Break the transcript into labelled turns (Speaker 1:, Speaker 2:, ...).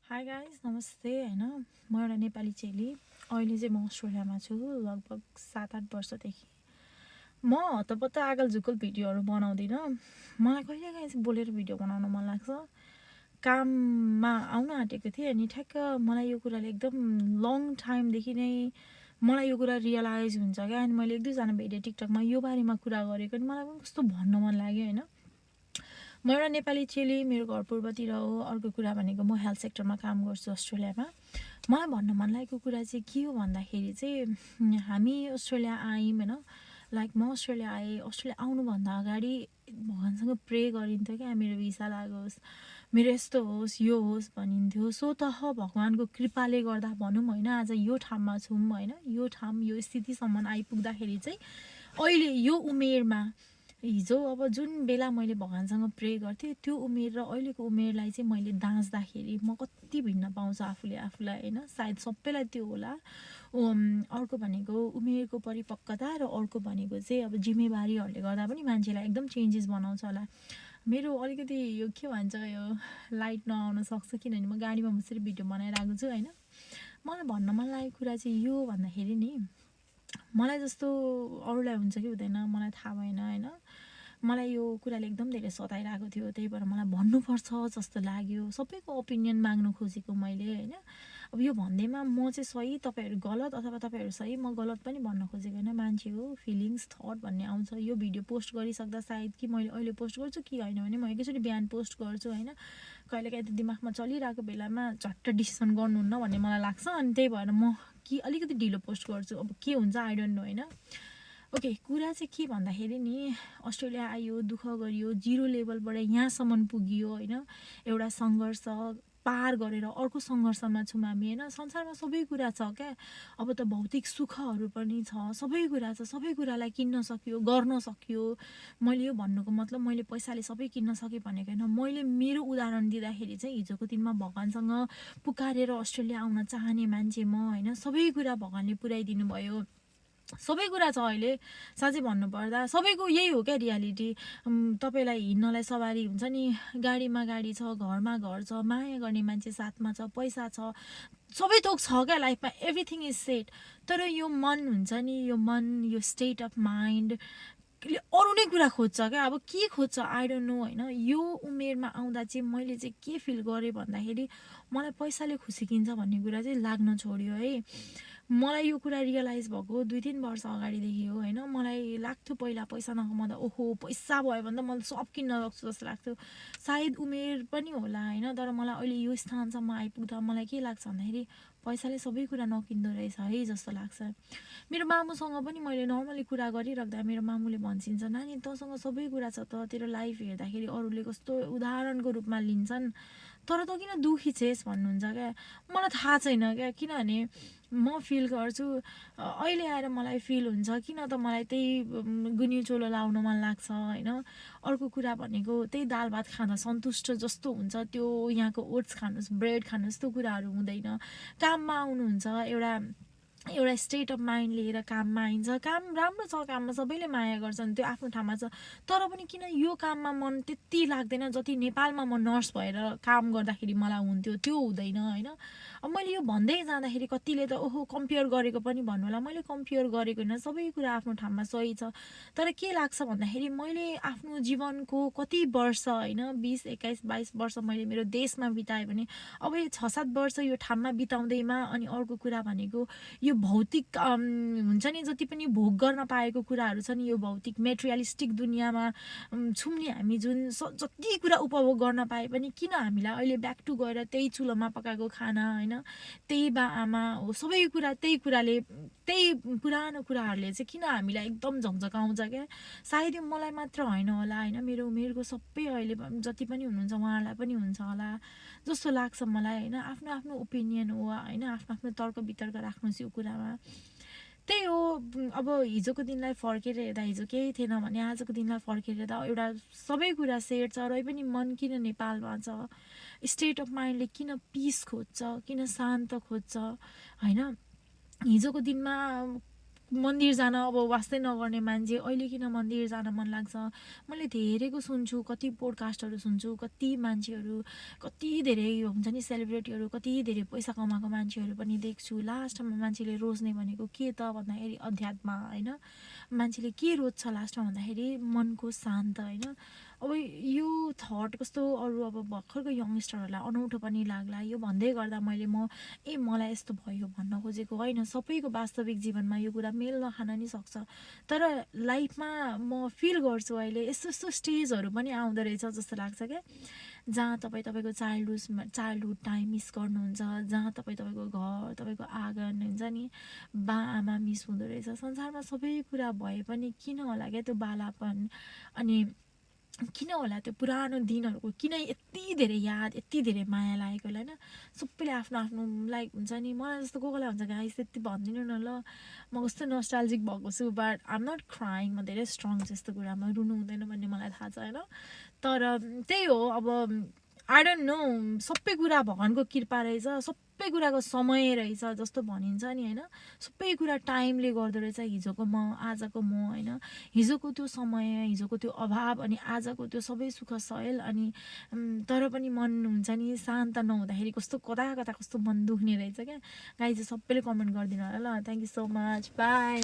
Speaker 1: Hi guys नमस्ते होइन म एउटा नेपाली चेली अहिले चाहिँ म अस्ट्रेलियामा छु लगभग 7-8 वर्षदेखि म हतपत्त आगल झुकल भिडियोहरू बनाउँदिनँ मलाई कहिलेकाहीँ चाहिँ बोलेर भिडियो बनाउन मन लाग्छ काममा आउन आँटेको थिएँ अनि ठ्याक्क मलाई यो कुराले एकदम लङ टाइमदेखि नै मलाई यो कुरा रियलाइज हुन्छ क्या अनि मैले 1-2 जना भेटेँ टिकटकमा यो बारेमा कुरा गरेको अनि मलाई पनि कस्तो भन्न मन लाग्यो होइन म एउटा नेपाली चेली मेरो घर पूर्वतिर हो अर्को कुरा भनेको म हेल्थ सेक्टरमा काम गर्छु अस्ट्रेलियामा मलाई भन्न मन लागेको कुरा चाहिँ के हो भन्दाखेरि चाहिँ हामी अस्ट्रेलिया आयौँ होइन लाइक म अस्ट्रेलिया आएँ अस्ट्रेलिया आउनुभन्दा अगाडि भगवान्सँग प्रे गरिन्थ्यो क्या मेरो भिसा लागोस् मेरो यस्तो होस् यो होस् भनिन्थ्यो सो त भगवान्को कृपाले गर्दा भनौँ होइन आज यो ठाउँमा छौँ होइन यो ठाउँ यो स्थितिसम्म आइपुग्दाखेरि चाहिँ अहिले यो उमेरमा हिजो अब जुन बेला मैले भगवान्सँग प्रे गर्थेँ त्यो उमेर र अहिलेको उमेरलाई चाहिँ मैले दाँच्दाखेरि म कति भिन्न पाउँछु आफूले आफूलाई होइन सायद सबैलाई त्यो होला अर्को भनेको उमेरको परिपक्वता र अर्को भनेको चाहिँ अब जिम्मेवारीहरूले गर्दा पनि मान्छेलाई एकदम चेन्जेस बनाउँछ होला मेरो अलिकति यो के भन्छ यो लाइट नआउन सक्छ किनभने म गाडीमा बसेर भिडियो बनाइरहेको छु होइन मलाई भन्न मन लागेको कुरा चाहिँ यो भन्दाखेरि नि मलाई जस्तो अरूलाई हुन्छ कि हुँदैन मलाई थाहा भएन होइन मलाई यो कुराले एकदम धेरै सताइरहेको थियो त्यही भएर मलाई भन्नुपर्छ जस्तो लाग्यो सबैको ओपिनियन माग्नु खोजेको मैले होइन अब यो भन्दैमा म चाहिँ सही तपाईँहरू गलत अथवा तपाईँहरू सही म गलत पनि भन्न खोजेको होइन मान्छे हो फिलिङ्स थट भन्ने आउँछ यो भिडियो पोस्ट गरिसक्दा सायद कि मैले अहिले पोस्ट गर्छु कि होइन भने म एकैचोटि बिहान पोस्ट गर्छु होइन कहिलेकाहीँ त दिमागमा चलिरहेको बेलामा झट्ट डिसिसन गर्नुहुन्न भन्ने मलाई लाग्छ अनि त्यही भएर म कि अलिकति ढिलो पोस्ट गर्छु अब के हुन्छ आई डोन्ट नो होइन ओके कुरा चाहिँ के भन्दाखेरि नि अस्ट्रेलिया आयो दुःख गरियो जिरो लेभलबाट यहाँसम्म पुगियो होइन एउटा सङ्घर्ष पार गरेर अर्को सङ्घर्षमा छौँ हामी होइन संसारमा सबै कुरा छ क्या अब त भौतिक सुखहरू पनि छ सबै कुरा छ सबै कुरालाई किन्न सक्यो गर्न सक्यो मैले यो भन्नुको मतलब मैले पैसाले सबै किन्न सकेँ भनेको होइन मैले मेरो उदाहरण दिँदाखेरि चाहिँ हिजोको दिनमा भगवान्सँग पुकारेर अस्ट्रेलिया आउन चाहने मान्छे म होइन सबै कुरा भगवान्ले पुर्याइदिनु भयो सबै कुरा छ अहिले साँच्चै भन्नुपर्दा सबैको यही हो क्या रियालिटी तपाईँलाई हिँड्नलाई सवारी हुन्छ नि गाडीमा गाडी छ घरमा घर छ माया गर्ने मान्छे साथमा छ पैसा छ सबै थोक छ क्या लाइफमा एभ्रिथिङ इज सेट तर यो मन हुन्छ नि यो मन यो स्टेट अफ माइन्ड अरू नै कुरा खोज्छ क्या अब के खोज्छ आई डोन्ट नो होइन यो उमेरमा आउँदा चाहिँ मैले चाहिँ के फिल गरेँ भन्दाखेरि मलाई पैसाले खुसी किन्छ भन्ने कुरा चाहिँ लाग्न छोड्यो है मलाई यो कुरा रियलाइज भएको 2-3 वर्ष अगाडिदेखि हो होइन मलाई लाग्थ्यो पहिला पैसा नकमाउँदा ओहो पैसा भयो भने त मैले सब किन्न सक्छु जस्तो लाग्थ्यो सायद उमेर पनि होला होइन तर मलाई अहिले यो स्थानसम्म आइपुग्दा मलाई के लाग्छ भन्दाखेरि पैसाले सबै कुरा नकिन्दो रहेछ है जस्तो लाग्छ मेरो मामुसँग पनि मैले नर्मली कुरा गरिराख्दा मेरो मामुले भन्छिन्छ नानी तँसँग सबै कुरा छ त तेरो लाइफ हेर्दाखेरि अरूले कस्तो उदाहरणको रूपमा लिन्छन् तर त किन दुखी छेस् भन्नुहुन्छ क्या मलाई थाहा छैन क्या किनभने म फिल गर्छु अहिले आएर मलाई फिल हुन्छ किन त मलाई त्यही गुनियो चोलो लाउन मन लाग्छ होइन अर्को कुरा भनेको त्यही दाल भात खाँदा सन्तुष्ट जस्तो हुन्छ त्यो यहाँको ओट्स खानुहोस् ब्रेड खानुहोस् त्यो कुराहरू हुँदैन काममा आउनुहुन्छ एउटा स्टेट अफ माइन्ड लिएर काममा आइन्छ काम राम्रो छ काममा सबैले माया गर्छन् त्यो आफ्नो ठाउँमा छ तर पनि किन यो काममा मन त्यति लाग्दैन जति नेपालमा म नर्स भएर काम गर्दाखेरि मलाई हुन्थ्यो त्यो हुँदैन होइन अब मैले यो भन्दै जाँदाखेरि कतिले त ओहो कम्पेयर गरेको पनि भन्नु होला मैले कम्पेयर गरेको होइन सबै कुरा आफ्नो ठाउँमा सही छ तर के लाग्छ भन्दाखेरि मैले आफ्नो जीवनको कति वर्ष होइन 20, 21, 22 वर्ष मैले मेरो देशमा बिताएँ भने अब यो 6-7 वर्ष यो ठाउँमा बिताउँदैमा अनि अर्को कुरा भनेको यो भौतिक हुन्छ नि जति पनि भोग गर्न पाएको कुराहरू छ नि यो भौतिक मेटेरियलिस्टिक दुनियाँमा छौँ नि हामी जुन जति कुरा उपभोग गर्न पाए पनि किन हामीलाई अहिले ब्याक टु गएर त्यही चुलोमा पकाएको खाना होइन त्यही बा आमा हो सबै कुरा त्यही कुराले त्यही पुरानो कुराहरूले चाहिँ किन हामीलाई एकदम झकझकाउँछ क्या सायद यो मलाई मात्र होइन होला होइन मेरो उमेरको सबै अहिले जति पनि हुनुहुन्छ उहाँहरूलाई पनि हुन्छ होला जस्तो लाग्छ मलाई होइन आफ्नो आफ्नो ओपिनियन हो होइन आफ्नो आफ्नो तर्क वितर्क राख्नुहोस् यो कुरामा त्यही हो अब हिजोको दिनलाई फर्केर हेर्दा हिजो केही थिएन भने आजको दिनलाई फर्केर हेर्दा एउटा सबै कुरा सेट छ र पनि मन किन नेपालमा छ स्टेट अफ माइन्डले किन पिस खोज्छ किन शान्त खोज्छ होइन हिजोको दिनमा मन्दिर जान अब वास्तै नगर्ने मान्छे अहिले किन मन्दिर जान मन लाग्छ। मैले धेरैको सुन्छु, कति पोडकास्टहरू सुन्छु, कति मान्छेहरू, कति धेरै हुन्छ नि सेलिब्रेटीहरू, कति धेरै पैसा कमाएको मान्छेहरू पनि देख्छु। लास्टमा मान्छेले रोज्ने भनेको के त भन्दाखेरि अध्यात्म होइन। मान्छेले के रोज्छ लास्टमा भन्दाखेरि मनको शान्त होइन। अब यो थट कस्तो अरू अब भर्खरको यङ्गस्टरहरूलाई अनौठो पनि लाग्ला। यो भन्दै गर्दा मलाई यस्तो भयो भन्न खोजेको होइन। सबैको वास्तविक जीवनमा यो कुरा मेल नखान नि सक्छ। तर लाइफमा म फिल गर्छु अहिले यस्तो यस्तो स्टेजहरू पनि आउँदो रहेछ जस्तो लाग्छ क्या, जहाँ तपाईँको चाइल्डहुड टाइम मिस गर्नुहुन्छ, जहाँ तपाईँको घर, तपाईँको आँगन हुन्छ नि, आमा मिस हुँदो रहेछ। संसारमा सबै कुरा भए पनि किन होला क्या त्यो बालापन, अनि किन होला त्यो पुरानो दिनहरूको किन यति धेरै याद, यति धेरै माया लागेको होइन। सबैले आफ्नो आफ्नो लाइक हुन्छ नि, मलाई जस्तो कोही हुन्छ गाइस त्यति भनिदिनु न ल, म कस्तो नस्टाल्जिक भएको छु, but I am not crying. म धेरै स्ट्रङ छु यस्तो कुरामा, रुनु हुँदैन भन्ने मलाई थाहा छ होइन। तर त्यही हो, अब आई डोन्ट नो, सबै कुरा भगवान्को कृपा रहेछ, सबै कुराको समय रहेछ जस्तो भनिन्छ नि होइन। सबै कुरा टाइमले गर्दो रहेछ, हिजोको म, आजको म होइन। हिजोको त्यो समय, हिजोको त्यो अभाव, अनि आजको त्यो सबै सुख सहेल, अनि तर पनि मन हुन्छ नि शान्त नहुँदाखेरि कस्तो कता कता कस्तो मन दुख्ने रहेछ क्या। गाइज सबैले कमेन्ट गरिदिनु होला ल। Thank you so much, by.